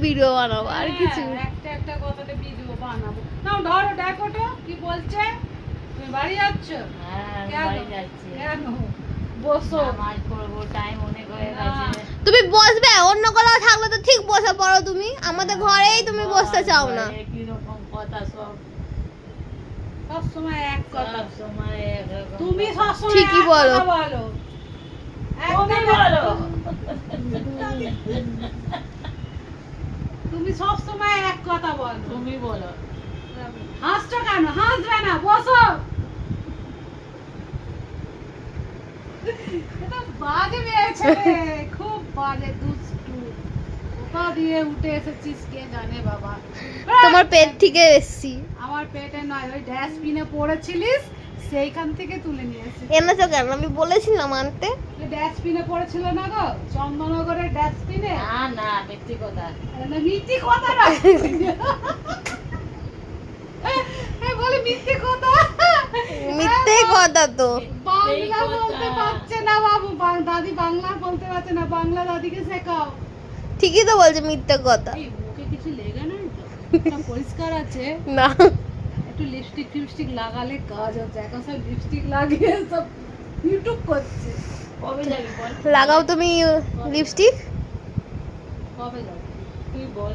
Video বানাবো আর কিছু একটা একটা কথাতে ভিডিও বানাবো। নাও ধরো দেখো তো কি বলছে। তুমি বাড়ি যাচ্ছ? হ্যাঁ আমি কেন? বাড়ি যাচ্ছি। কেন? বসো। নামাজ পড়বো, টাইম অনেক হয়ে গেছে। তুমি বসবে, অন্য কোথাও থাকলে তো ঠিক বসে পড়ো তুমি, আমাদের ঘরেই তুমি বসতে চাও না। কি রকম কথা সব, সব সময় এক কথা। সব সময় একরকম তুমি কথা। সব সময় ঠিকই এক বলো। কথা বলো। তুমি একদম বলো। তুমি সব সময় এক কথা বলো। তুমি বলো। হাসছো কেন? হাসবে না, বসো। এটা বাজে মেয়ে ছেলে, খুব বাজে দুষ্টু। কোথা দিয়ে উঠে এসেছিস কে জানে বাবা। তোমার পেট থেকে এসছি। আমার পেটে নয়, ওই ডাস্টবিনে পড়েছিলিস সেইখান থেকে তুলে নিয়ে এসেছি। এনেছো কেন? আমি বলেছিলাম আনতে। ডাস্টবিনে পড়েছিল না গো, চন্দননগরের ডাস্টবিনে। না না মিথ্যে কথা। না মিথ্যে কথা না। বলে মিথ্যে কথা। মিথ্যে কথা তো। বাংলা বলতে পারছে না বাবু, দাদি বাংলা বলতে পারছে না, বাংলা দাদিকে শেখাও। ঠিকই তো বলছে মিথ্যে কথা। এই মুখে কিছু লেগে নাই তো? সব পরিষ্কার আছে? না একটু লিপস্টিক ফিপস্টিক লাগালে কাজ হচ্ছে। এখন সব লিপস্টিক লাগিয়ে সব ইউটিউব করছে। কবে যাবি বল? লাগাও তুমি লিপস্টিক। কবে যাবে? তুই বল।